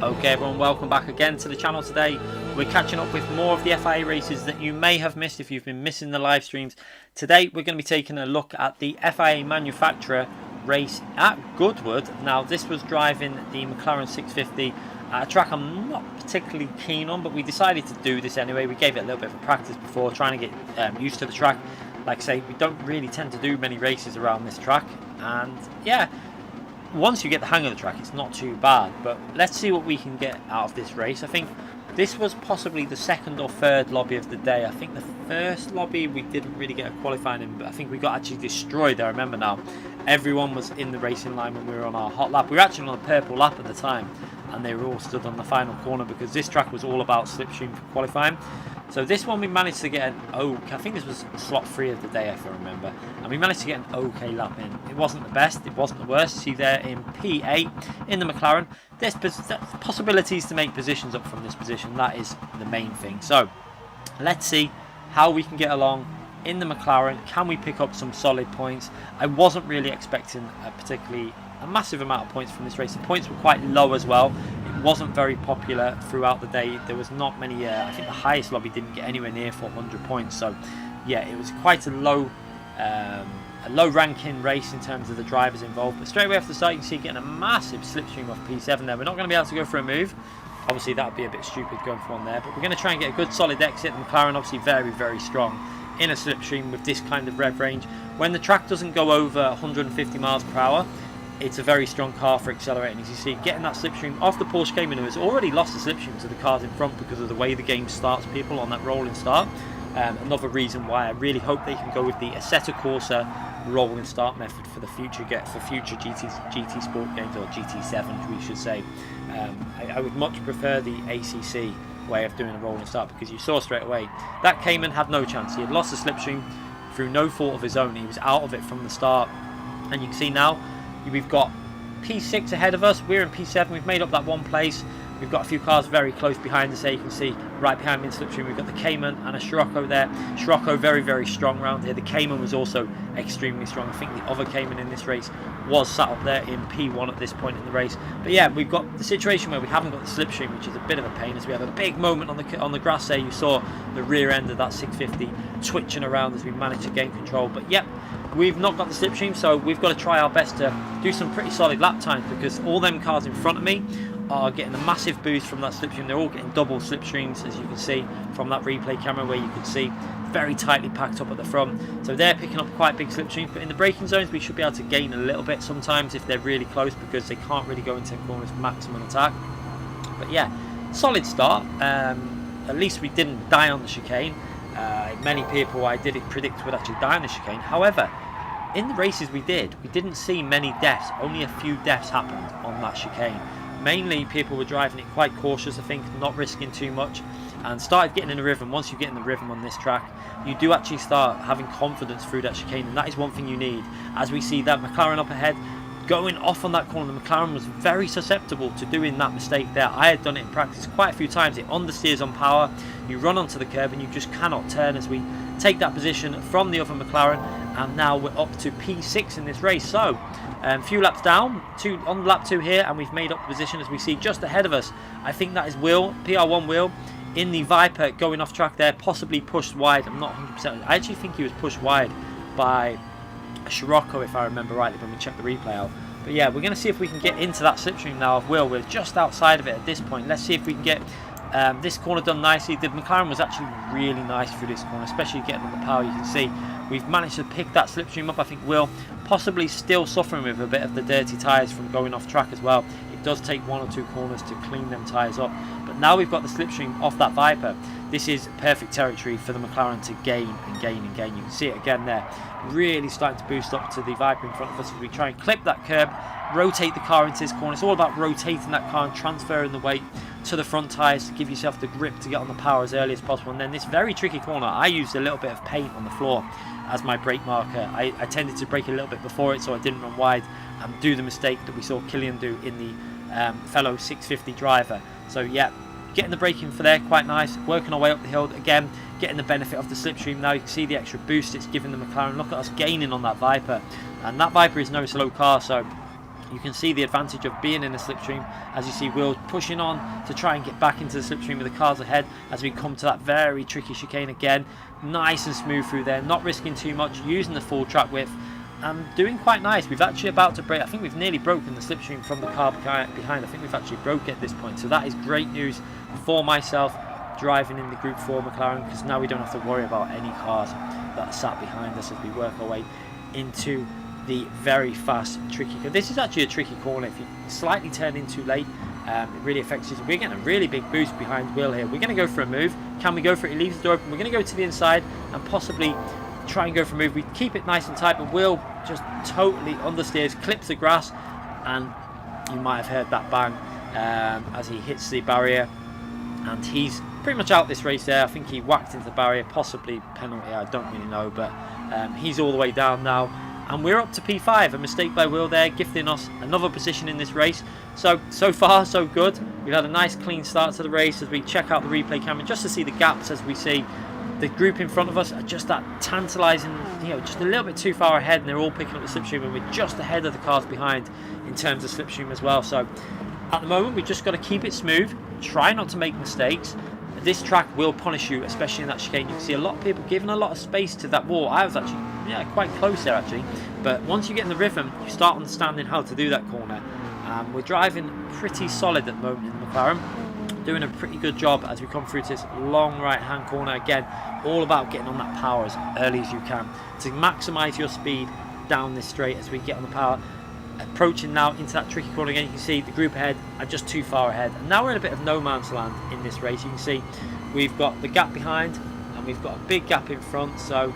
Okay everyone, welcome back again to the channel. Today we're catching up with more of the FIA races that you may have missed if you've been missing the live streams. Today we're going to be taking a look at the FIA manufacturer race at Goodwood. Now this was driving the McLaren 650 at a track I'm not particularly keen on, but we decided to do this anyway. We gave it a little bit of a practice before, trying to get used to the track. Like I say, we don't really tend to do many races around this track, and yeah, once you get the hang of the track it's not too bad. But let's see what we can get out of this race. I think this was possibly the second or third lobby of the day. I think the first lobby we didn't really get a qualifying in, but I think we got actually destroyed. I remember now, everyone was in the racing line when we were on our hot lap. We were actually on a purple lap at the time, and they were all stood on the final corner because this track was all about slipstream for qualifying. So this one we managed to get an okay, I think this was slot 3 of the day if I remember, and we managed to get an okay lap in. It wasn't the best, it wasn't the worst. See there in P8 in the McLaren, there's possibilities to make positions up from this position. That is the main thing. So let's see how we can get along in the McLaren. Can we pick up some solid points? I wasn't really expecting a massive amount of points from this race. The points were quite low as well. It wasn't very popular throughout the day. There was not many, I think the highest lobby didn't get anywhere near 400 points. So yeah, it was quite a low ranking race in terms of the drivers involved. But straight away after the start you can see getting a massive slipstream off P7 there. We're not going to be able to go for a move. Obviously that would be a bit stupid going for one there, but we're going to try and get a good solid exit. The McLaren obviously very, very strong in a slipstream with this kind of rev range. When the track doesn't go over 150 miles per hour, it's a very strong car for accelerating. As you see, getting that slipstream off the Porsche Cayman, who has already lost the slipstream to the cars in front because of the way the game starts people on that rolling start. Another reason why I really hope they can go with the Assetto Corsa rolling start method for the future, future GT Sport games, or GT7 we should say. I would much prefer the ACC way of doing a rolling start, because you saw straight away that Cayman had no chance. He had lost the slipstream through no fault of his own. He was out of it from the start, and you can see now we've got P6 ahead of us. We're in P7. We've made up that one place. We've got a few cars very close behind us there. You can see right behind me in slipstream we've got the Cayman and a Scirocco there. Scirocco very, very strong round here. The Cayman was also extremely strong. I think the other Cayman in this race was sat up there in P1 at this point in the race. But yeah, we've got the situation where we haven't got the slipstream, which is a bit of a pain, as we have a big moment on the grass there. You saw the rear end of that 650 twitching around as we managed to gain control. But yep, we've not got the slipstream, so we've got to try our best to do some pretty solid lap times, because all them cars in front of me are getting a massive boost from that slipstream. They're all getting double slipstreams, as you can see from that replay camera, where you can see very tightly packed up at the front. So they're picking up quite big slipstreams, but in the braking zones we should be able to gain a little bit sometimes if they're really close, because they can't really go into corners for maximum attack. But yeah, solid start. At least we didn't die on the chicane. Many people I did predict would actually die on the chicane. However, in the races we didn't see many deaths. Only a few deaths happened on that chicane. Mainly people were driving it quite cautious, I think, not risking too much, and started getting in the rhythm. Once you get in the rhythm on this track, you do actually start having confidence through that chicane, and that is one thing you need. As we see that McLaren up ahead going off on that corner, the McLaren was very susceptible to doing that mistake there. I had done it in practice quite a few times. It understeers on power, you run onto the curb and you just cannot turn. As we take that position from the other McLaren, and now we're up to P6 in this race. So a few laps down, on lap 2 here, and we've made up the position. As we see just ahead of us, I think that is Will, PR1 Will, in the Viper, going off track there, possibly pushed wide. I'm not 100%, I actually think he was pushed wide by a Scirocco if I remember rightly when we check the replay out. But yeah, we're going to see if we can get into that slipstream now of Will. We're just outside of it at this point. Let's see if we can get this corner done nicely. The McLaren was actually really nice through this corner, especially getting on the power. You can see we've managed to pick that slipstream up. I think Will possibly still suffering with a bit of the dirty tyres from going off track as well. It does take 1 or 2 corners to clean them tyres up. But now we've got the slipstream off that Viper. This is perfect territory for the McLaren to gain and gain and gain. You can see it again there, really starting to boost up to the Viper in front of us as we try and clip that curb, rotate the car into this corner. It's all about rotating that car and transferring the weight to the front tyres to give yourself the grip to get on the power as early as possible. And then this very tricky corner, I used a little bit of paint on the floor as my brake marker. I tended to brake a little bit before it so I didn't run wide and do the mistake that we saw Killian do in the fellow 650 driver. So yeah, getting the braking for there, quite nice. Working our way up the hill again, getting the benefit of the slipstream. Now you can see the extra boost it's giving the McLaren. Look at us gaining on that Viper, and that Viper is no slow car, so You can see the advantage of being in a slipstream. As you see, Will pushing on to try and get back into the slipstream with the cars ahead as we come to that very tricky chicane again. Nice and smooth through there, not risking too much, using the full track width. Doing quite nice. We've actually about to break, I think we've nearly broken the slipstream from the car behind. I think we've actually broke it at this point. So that is great news for myself driving in the Group 4 McLaren, because now we don't have to worry about any cars that are sat behind us as we work our way into the very fast, tricky. This is actually a tricky corner. If you slightly turn in too late, it really affects you. We're getting a really big boost behind Will here. We're going to go for a move. Can we go for it? He leaves the door open. We're going to go to the inside and possibly try and go for a move. We keep it nice and tight, but Will just totally understeers, clips the grass, and you might have heard that bang as he hits the barrier, and he's pretty much out this race there. I think he whacked into the barrier, possibly penalty, I don't really know, but he's all the way down now, and we're up to P5. A mistake by Will there, gifting us another position in this race. So far so good. We've had a nice clean start to the race as we check out the replay camera just to see the gaps, as we see the group in front of us are just that tantalising, just a little bit too far ahead, and they're all picking up the slipstream, and we're just ahead of the cars behind in terms of slipstream as well. So at the moment, we've just got to keep it smooth, try not to make mistakes. This track will punish you, especially in that chicane. You can see a lot of people giving a lot of space to that wall. I was actually quite close there actually, but once you get in the rhythm, you start understanding how to do that corner. We're driving pretty solid at the moment in the McLaren, doing a pretty good job as we come through to this long right hand corner. Again, all about getting on that power as early as you can to maximise your speed down this straight as we get on the power. Approaching now into that tricky corner again, you can see the group ahead are just too far ahead, and now we're in a bit of no man's land in this race. You can see we've got the gap behind and we've got a big gap in front. So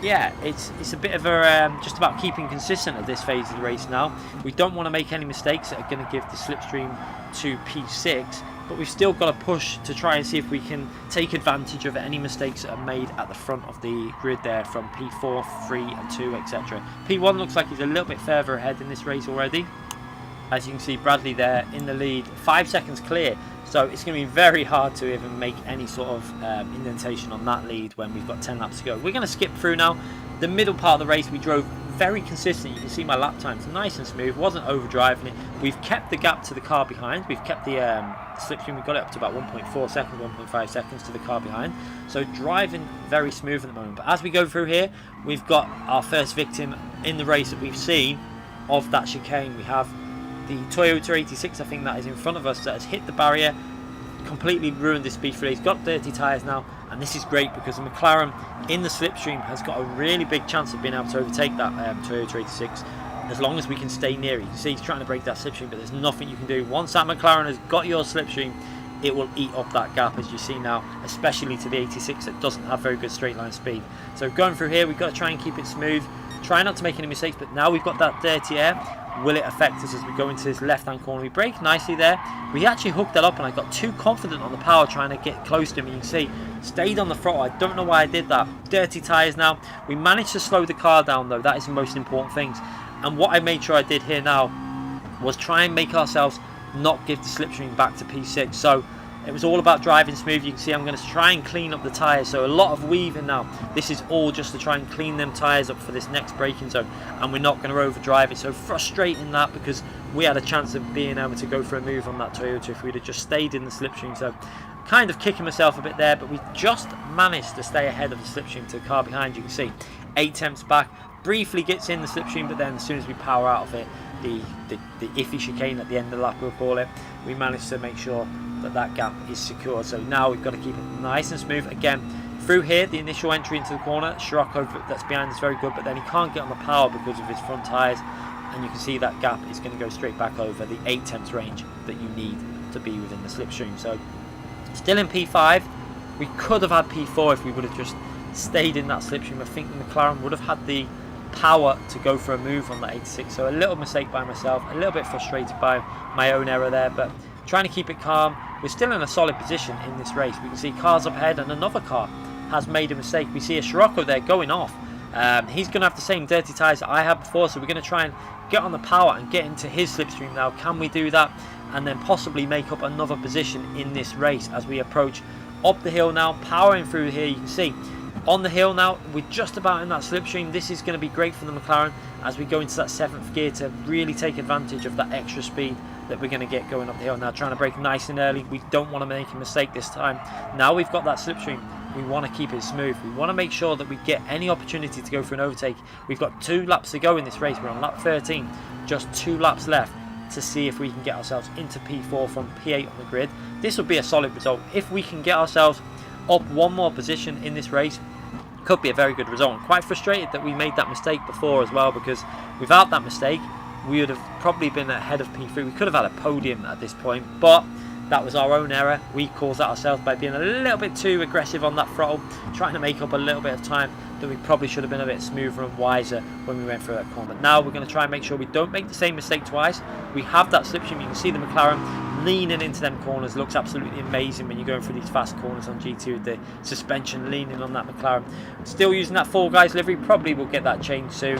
yeah, it's a bit of a just about keeping consistent at this phase of the race now. We don't want to make any mistakes that are going to give the slipstream to P6, but we've still got to push to try and see if we can take advantage of any mistakes that are made at the front of the grid there from P4, 3 and 2, etc. P1 looks like he's a little bit further ahead in this race already. As you can see, Bradley there in the lead, 5 seconds clear. So it's going to be very hard to even make any sort of indentation on that lead when we've got 10 laps to go. We're going to skip through now. The middle part of the race we drove very consistent. You can see my lap times nice and smooth, wasn't overdriving it. We've kept the gap to the car behind. We've kept the slipstream, we've got it up to about 1.4 seconds, 1.5 seconds to the car behind. So driving very smooth at the moment. But as we go through here, we've got our first victim in the race that we've seen of that chicane. We have the Toyota 86, I think that is in front of us, that has hit the barrier, completely ruined this speed for it. He's got dirty tyres now, and this is great because the McLaren in the slipstream has got a really big chance of being able to overtake that Toyota 86 as long as we can stay near it. You can see he's trying to break that slipstream, but there's nothing you can do. Once that McLaren has got your slipstream, it will eat up that gap, as you see now, especially to the 86 that doesn't have very good straight line speed. So going through here, we've got to try and keep it smooth, try not to make any mistakes, but now we've got that dirty air. Will it affect us as we go into this left hand corner? We brake nicely there. We actually hooked that up, and I got too confident on the power trying to get close to him. You can see stayed on the throttle. I don't know why I did that. Dirty tyres now. We managed to slow the car down though. That is the most important things. And what I made sure I did here now was try and make ourselves not give the slipstream back to P6. So it was all about driving smooth. You can see I'm going to try and clean up the tyres. So a lot of weaving now. This is all just to try and clean them tyres up for this next braking zone. And we're not going to overdrive it. So frustrating that, because we had a chance of being able to go for a move on that Toyota if we'd have just stayed in the slipstream. So kind of kicking myself a bit there, but we just managed to stay ahead of the slipstream to the car behind. You can see 8 tenths back. Briefly gets in the slipstream, but then as soon as we power out of it, the iffy chicane at the end of the lap, we'll call it, we managed to make sure that gap is secure. So now we've got to keep it nice and smooth. Again, through here, the initial entry into the corner, Scirocco that's behind is very good, but then he can't get on the power because of his front tyres, and you can see that gap is going to go straight back over the 8 tenths range that you need to be within the slipstream. So still in P5. We could have had P4 if we would have just stayed in that slipstream. I think the McLaren would have had the power to go for a move on that 86. So a little mistake by myself, a little bit frustrated by my own error there, but trying to keep it calm. We're still in a solid position in this race. We can see cars up ahead, and another car has made a mistake. We see a Scirocco there going off. He's going to have the same dirty tyres that I had before, so we're going to try and get on the power and get into his slipstream now. Can we do that? And then possibly make up another position in this race as we approach up the hill now, powering through here. You can see On the hill now, we're just about in that slipstream. This is going to be great for the McLaren as we go into that 7th gear to really take advantage of that extra speed that we're going to get going up the hill. Now trying to brake nice and early, we don't want to make a mistake this time. Now we've got that slipstream, we want to keep it smooth. We want to make sure that we get any opportunity to go for an overtake. We've got 2 laps to go in this race. We're on lap 13, just 2 laps left to see if we can get ourselves into P4 from P8 on the grid. This will be a solid result. If we can get ourselves up 1 more position in this race, could be a very good result. I'm quite frustrated that we made that mistake before as well, because without that mistake we would have probably been ahead of P3. We could have had a podium at this point, but that was our own error. We caused that ourselves by being a little bit too aggressive on that throttle, trying to make up a little bit of time that we probably should have been a bit smoother and wiser when we went through that corner. Now we're going to try and make sure we don't make the same mistake twice. We have that slipstream. You can see the McLaren leaning into them corners. Looks absolutely amazing when you're going through these fast corners on GT with the suspension leaning on that McLaren. Still using that Fall Guys livery. Probably will get that changed soon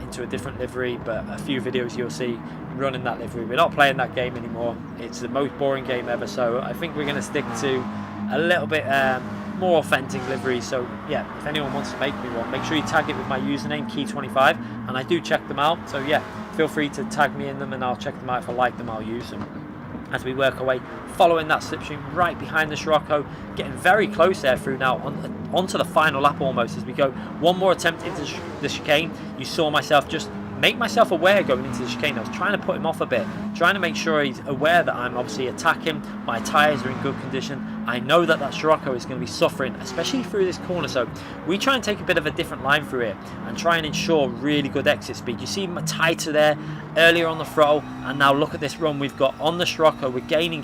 into a different livery, but a few videos you'll see running that livery. We're not playing that game anymore. It's the most boring game ever, so I think we're going to stick to a little bit more authentic livery. So yeah, if anyone wants to make me one, make sure you tag it with my username Key25, and I do check them out. So yeah, feel free to tag me in them and I'll check them out. If I like them, I'll use them. As we work our way, following that slipstream right behind the Scirocco, getting very close there through now onto the final lap almost as we go. 1 more attempt into the chicane. You saw myself just make myself aware going into the chicane. I was trying to put him off a bit, trying to make sure he's aware that I'm obviously attacking. My tyres are in good condition. I know that that Scirocco is going to be suffering, especially through this corner. So we try and take a bit of a different line through here and try and ensure really good exit speed. You see my tighter there earlier on the throttle, and now look at this run we've got on the Scirocco. We're gaining.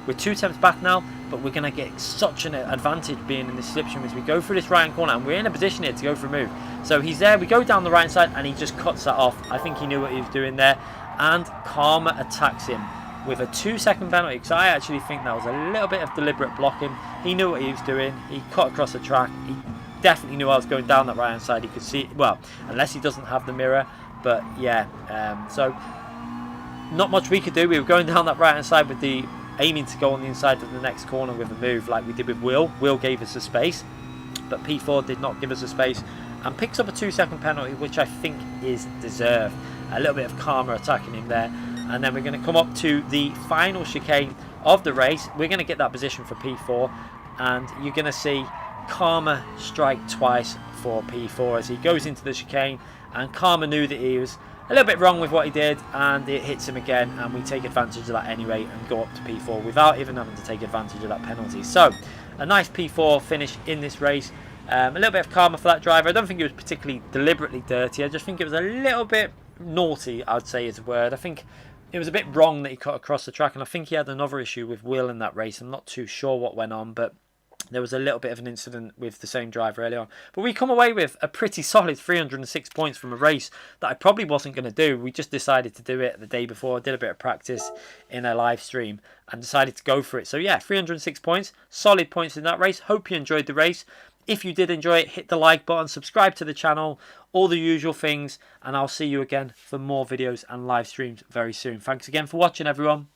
We're 2 tenths back now, but we're going to get such an advantage being in this slipstream as we go through this right hand corner, and we're in a position here to go for a move. So he's there, we go down the right hand side, and he just cuts that off. I think he knew what he was doing there, and Karma attacks him with a 2-second penalty, because I actually think that was a little bit of deliberate blocking. He knew what he was doing. He cut across the track. He definitely knew I was going down that right hand side. He could see, well, unless he doesn't have the mirror, but yeah, so not much we could do. We were going down that right hand side with the aiming to go on the inside of the next corner with a move like we did with Will. Will gave us a space, but P4 did not give us a space and picks up a 2-second penalty, which I think is deserved. A little bit of Karma attacking him there, and then we're going to come up to the final chicane of the race. We're going to get that position for P4, and you're going to see Karma strike twice for P4 as he goes into the chicane, and Karma knew that he was a little bit wrong with what he did, and it hits him again, and we take advantage of that anyway and go up to P4 without even having to take advantage of that penalty. So a nice P4 finish in this race. A little bit of karma for that driver. I don't think it was particularly deliberately dirty. I just think it was a little bit naughty, I'd say is a word. I think it was a bit wrong that he cut across the track, and I think he had another issue with Will in that race. I'm not too sure what went on, but there was a little bit of an incident with the same driver earlier on. But we come away with a pretty solid 306 points from a race that I probably wasn't going to do. We just decided to do it the day before. I did a bit of practice in a live stream and decided to go for it. So yeah, 306 points. Solid points in that race. Hope you enjoyed the race. If you did enjoy it, hit the like button, subscribe to the channel, all the usual things, and I'll see you again for more videos and live streams very soon. Thanks again for watching, everyone.